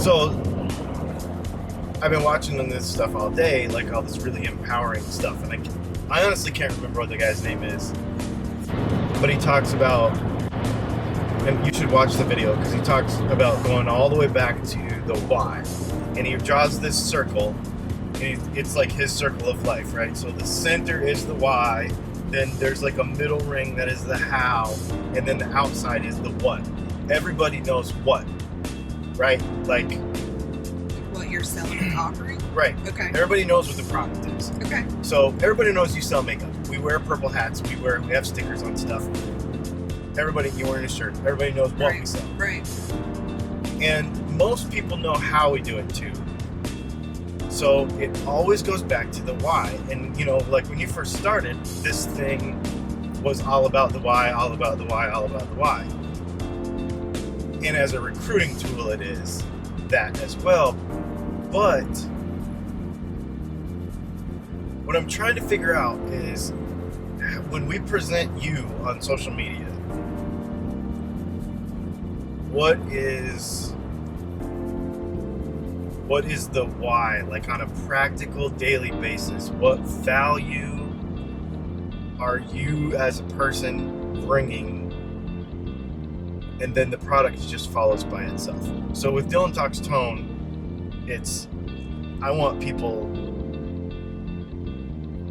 So I've been watching this stuff all day, like all this really empowering stuff, and I honestly can't remember what the guy's name is, but he talks about, and you should watch the video because he talks about going all the way back to the why, and he draws this circle, and it's like his circle of life, right? So the center is the why, then there's like a middle ring that is the how, and then the outside is the what. Everybody knows what, right? Like what you're selling and offering. Right. Okay. Everybody knows what the product is. Okay. So everybody knows you sell makeup. We wear purple hats. We have stickers on stuff. Everybody, you're wearing a shirt. Everybody knows what we sell. Right. And most people know how we do it too. So it always goes back to the why. And like when you first started, this thing was all about the why, all about the why, all about the why. And as a recruiting tool, it is that as well. But what I'm trying to figure out is when we present you on social media, what is the why, like on a practical daily basis? What value are you as a person bringing? And then the product just follows by itself. So with Dylan Talks Tone, I want people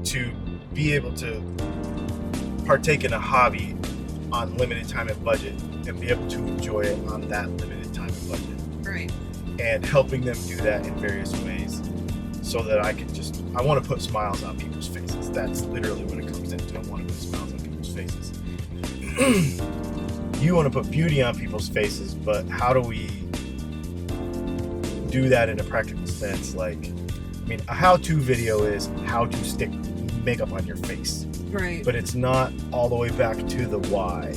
to be able to partake in a hobby on limited time and budget and be able to enjoy it on that limited time and budget. Right. And helping them do that in various ways so that I want to put smiles on people's faces. That's literally what it comes into. I want to put smiles on people's faces. You want to put beauty on people's faces, but how do we do that in a practical sense? Like, a how-to video is how to stick makeup on your face. Right. But it's not all the way back to the why.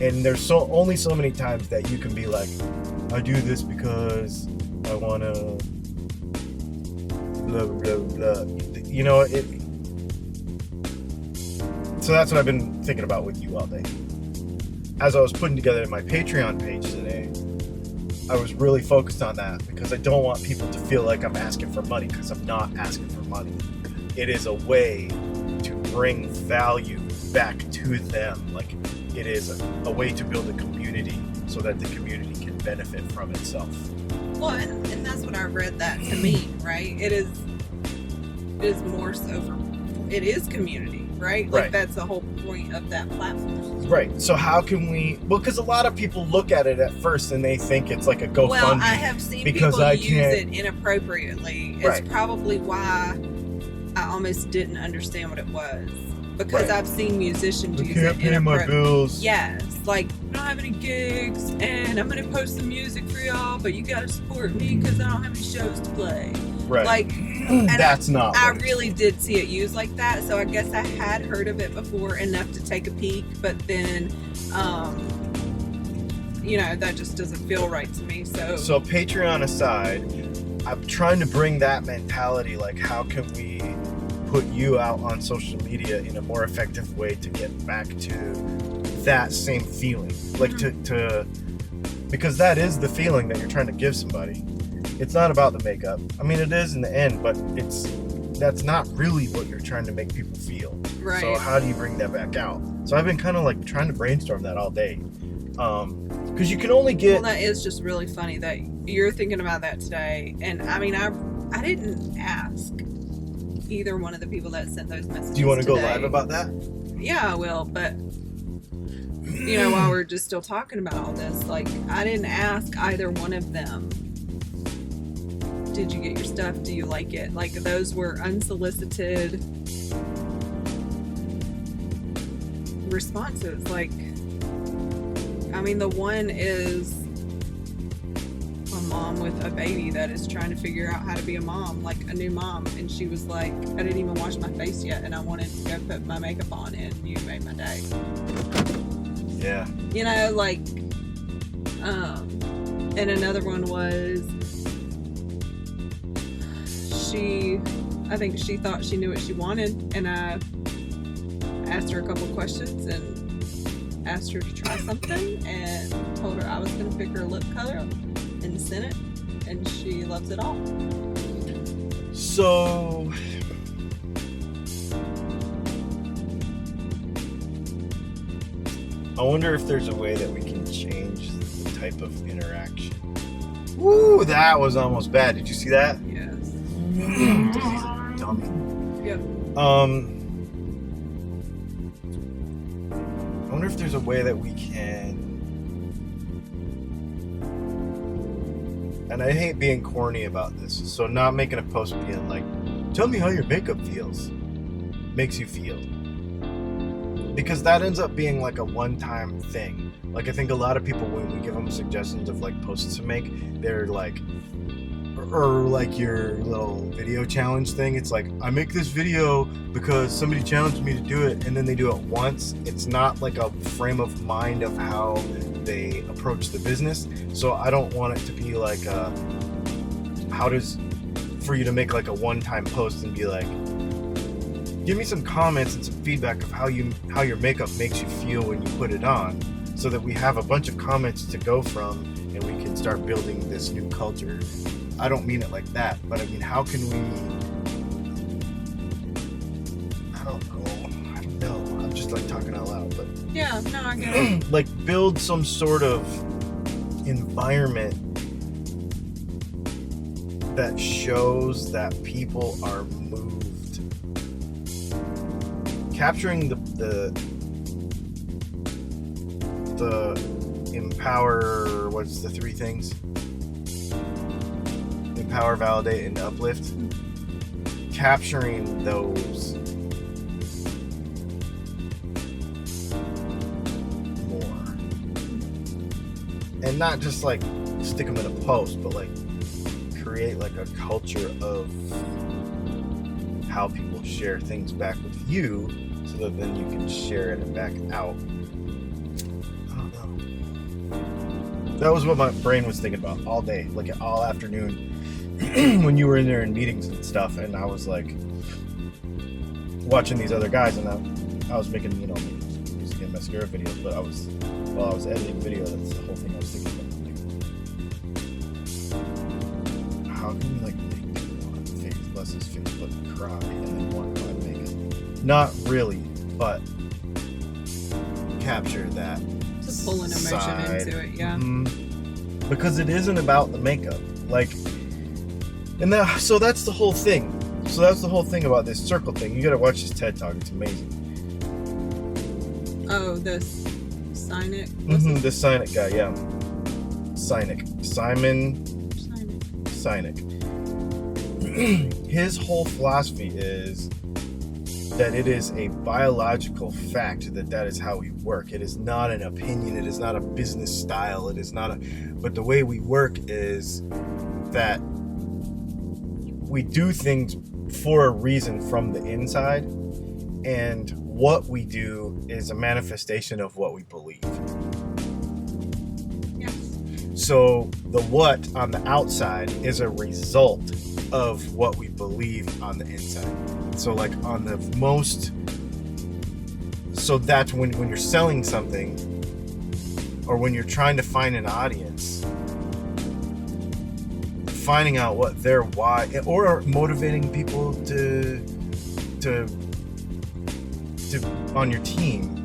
And there's only so many times that you can be like, I do this because I want to blah, blah, blah. So that's what I've been thinking about with you all day. As I was putting together my Patreon page today, I was really focused on that because I don't want people to feel like I'm asking for money, because I'm not asking for money. It is a way to bring value back to them. Like, it is a way to build a community so that the community can benefit from itself. Well, and that's what I read that to mean, right? It is more so it is community, right? Like, right. That's the whole point of that platform. Right. So how can we... Well, because a lot of people look at it at first and they think it's like a GoFundMe. Well, I have seen people use it inappropriately. It's right. Probably why I almost didn't understand what it was. Because right. I've seen musicians use it inappropriately. Can't pay my bills. Yes. Like, I don't have any gigs and I'm going to post some music for y'all, but you got to support me because I don't have any shows to play. Right. Like, that's not. I really did see it used like that, so I guess I had heard of it before enough to take a peek, but then, that just doesn't feel right to me. So Patreon aside, I'm trying to bring that mentality. Like, how can we put you out on social media in a more effective way to get back to that same feeling? Like, to because that is the feeling that you're trying to give somebody. It's not about the makeup. I mean, it is in the end, but that's not really what you're trying to make people feel. Right. So how do you bring that back out? So I've been kind of like trying to brainstorm that all day. Because you can only get... Well, that is just really funny that you're thinking about that today. And I mean, I didn't ask either one of the people that sent those messages. Do you want to today. go live about that? Yeah, I will. But, while we're just still talking about all this, like, I didn't ask either one of them, did you get your stuff? Do you like it? Like, those were unsolicited responses. Like, I mean, the one is a mom with a baby that is trying to figure out how to be a mom, like a new mom. And she was like, I didn't even wash my face yet, and I wanted to go put my makeup on, and you made my day. Yeah. And another one was, I think she thought she knew what she wanted, and I asked her a couple questions and asked her to try something and told her I was going to pick her lip color and sent it, and she loves it all. So I wonder if there's a way that we can change the type of interaction. Woo, that was almost bad. Did you see that? Yes. He's a dummy. Yep. I wonder if there's a way that we can, and I hate being corny about this, so not making a post being like, tell me how your makeup makes you feel. Because that ends up being like a one-time thing. Like, I think a lot of people, when we give them suggestions of like posts to make, they're like, or like your little video challenge thing, it's like, I make this video because somebody challenged me to do it, and then they do it once. It's not like a frame of mind of how they approach the business. So I don't want it to be like for you to make like a one-time post and be like, give me some comments and some feedback of how your makeup makes you feel when you put it on, so that we have a bunch of comments to go from and we can start building this new culture. I don't mean it like that, but I mean, how can we, I don't know, I'm just like talking out loud, but yeah, no, I get it. like build some sort of environment that shows that people are moved. Capturing the empower, what's the three things? Empower, validate, and uplift. Capturing those more. And not just like stick them in a post, but like create like a culture of how people share things back with you, so that then you can share it back out. I don't know. That was what my brain was thinking about all day, like all afternoon, when you were in there in meetings and stuff, and I was like watching these other guys, and I was making, music and mascara videos, but while I was editing video, that's the whole thing I was thinking about. Like, how can we like make people want to face bless his face but cry and then want to make it? Not really, but capture that. Just pull an emotion side. into it, yeah. Mm-hmm. Because it isn't about the makeup, like. And so that's the whole thing. So that's the whole thing about this circle thing. You gotta watch this TED Talk. It's amazing. Oh, this Sinek? The Sinek guy, yeah. Sinek. Simon Sinek. His whole philosophy is that it is a biological fact that is how we work. It is not an opinion. It is not a business style. It is not but the way we work is that we do things for a reason from the inside, and what we do is a manifestation of what we believe. Yes. So the what on the outside is a result of what we believe on the inside. So like on the most, so that's when you're selling something, or when you're trying to find an audience, finding out what their why, or motivating people to on your team.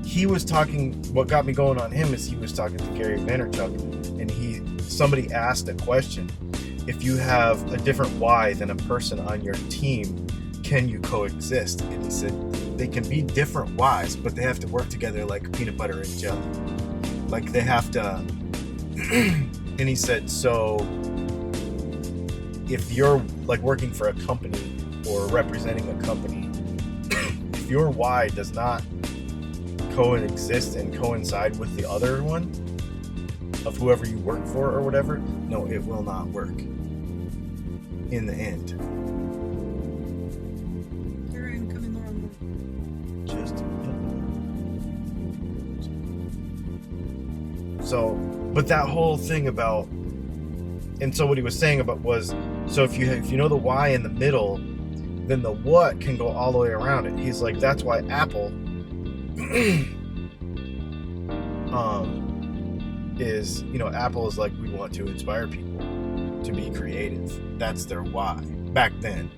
He was talking, what got me going on him is he was talking to Gary Vaynerchuk, and somebody asked a question: if you have a different why than a person on your team, can you coexist? And he said they can be different whys, but they have to work together like peanut butter and jelly. Like they have to and he said, so if you're like working for a company or representing a company, if your why does not coexist and coincide with the other one of whoever you work for or whatever, no, it will not work in the end. You're incoming the wrong Just so, but that whole thing about, and so what he was saying about was, so if you know the why in the middle, then the what can go all the way around it. He's like, that's why Apple is, Apple is like, we want to inspire people to be creative. That's their why back then.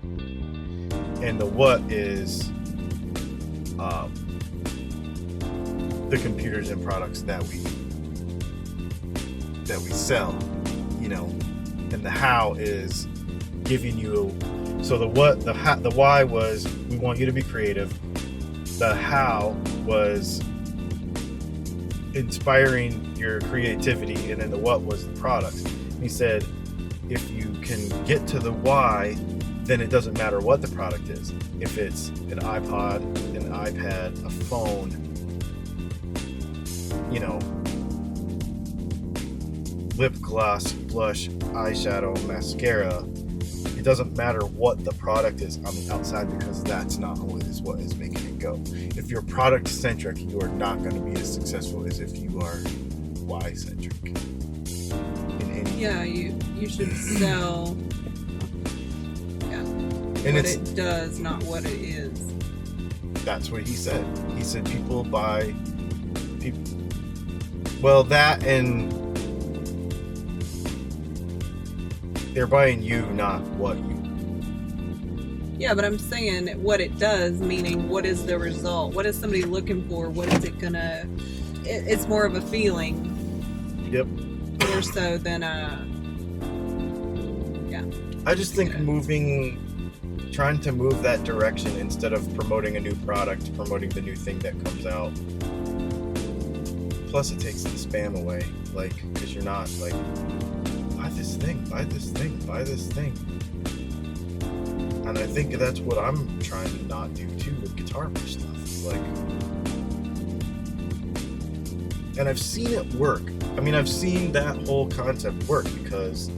And the what is the computers and products that we sell, you know. And the how is giving you. So the what, the why was we want you to be creative. The how was inspiring your creativity, and then the what was the products. He said, if you can get to the why, then it doesn't matter what the product is. If it's an iPod, an iPad, a phone, you know, lip gloss, blush, eyeshadow, mascara, it doesn't matter what the product is on the outside, because that's not always what is making it go. If you're product centric, you are not going to be as successful as if you are why centric. Yeah, you should sell. Yeah, and what it does, not what it is. That's what he said. He said people buy people. Well, that and they're buying you, not what you. Yeah, but I'm saying what it does, meaning what is the result? What is somebody looking for? What is it gonna? It's more of a feeling. Yep. More so than yeah. I just think trying to move that direction instead of promoting a new product, promoting the new thing that comes out. Plus, it takes the spam away, like, because you're not like, buy this thing, buy this thing, buy this thing. And I think that's what I'm trying to not do too with Guitar Push stuff. It's like, and I've seen it work. I mean, I've seen that whole concept work, because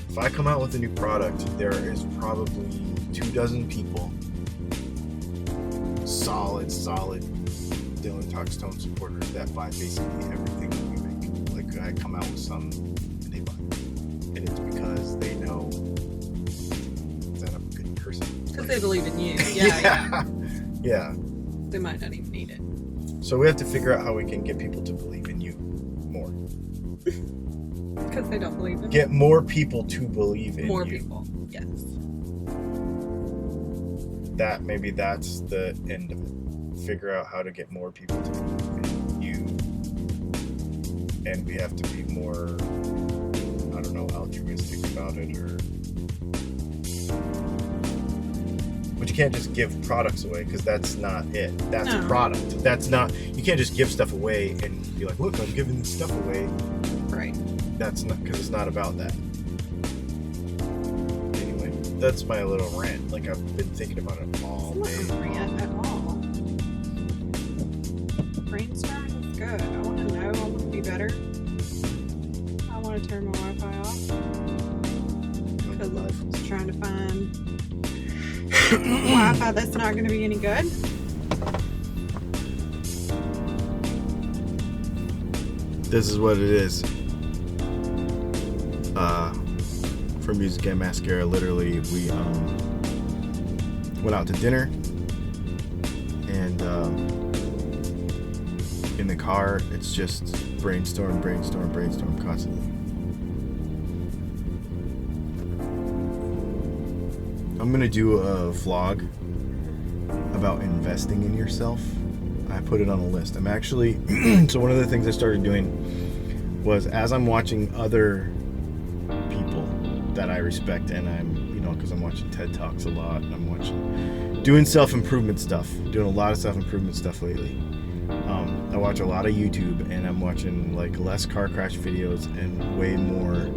if I come out with a new product, there is probably 24 people, solid Dylan Talkstone supporters that buy basically everything that we make. Like, I come out with some and they buy it. And it's because they know that I'm a good person. Because they believe in you. Yeah. Yeah. They might not even need it. So we have to figure out how we can get people to believe in you more. Because they don't believe in Get more people to believe in more you. people, yes. Maybe that's the end of it. Figure out how to get more people to believe in you. And we have to be more, I don't know, altruistic about it, or. But you can't just give products away, because that's not it. That's a product. That's not. You can't just give stuff away and be like, look, I'm giving this stuff away. Right. That's not, because it's not about that. Anyway, that's my little rant. Like, I've been thinking about it all day. It's not a rant at all. Brainstorm is good. I want to know. I want to be better. I want to turn my Wi-Fi off. Because I was trying to find Wi-Fi that's not going to be any good. This is what it is. For Music and Mascara, literally, we went out to dinner, and in the car, it's just brainstorm constantly. I'm gonna do a vlog about investing in yourself. I put it on a list. I'm actually so one of the things I started doing was, as I'm watching other people that I respect, and I'm, because I'm watching TED Talks a lot, and I'm doing self-improvement stuff, doing a lot of self-improvement stuff lately. I watch a lot of YouTube, and I'm watching like less car crash videos and way more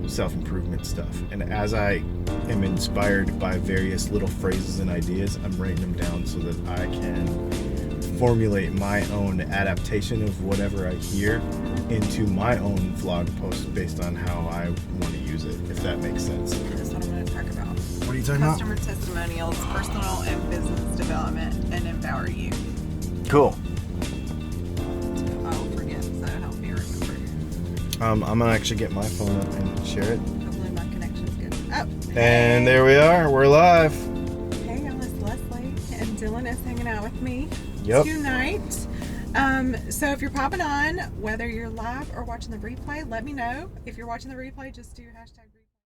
self-improvement stuff. And as I am inspired by various little phrases and ideas, I'm writing them down so that I can formulate my own adaptation of whatever I hear into my own vlog post based on how I want to use it, if that makes sense. That's what I'm going to talk about. What are you talking about? Customer testimonials, personal and business development, and empower you. Cool. I'll forget, so help me remember. I'm gonna actually get my phone up and share it. Hopefully my connection's good. Oh. And there we are. We're live. Hey, y'all, it's Leslie, and Dylan is hanging out with me Yep. tonight. So if you're popping on, whether you're live or watching the replay, let me know. If you're watching the replay, just do hashtag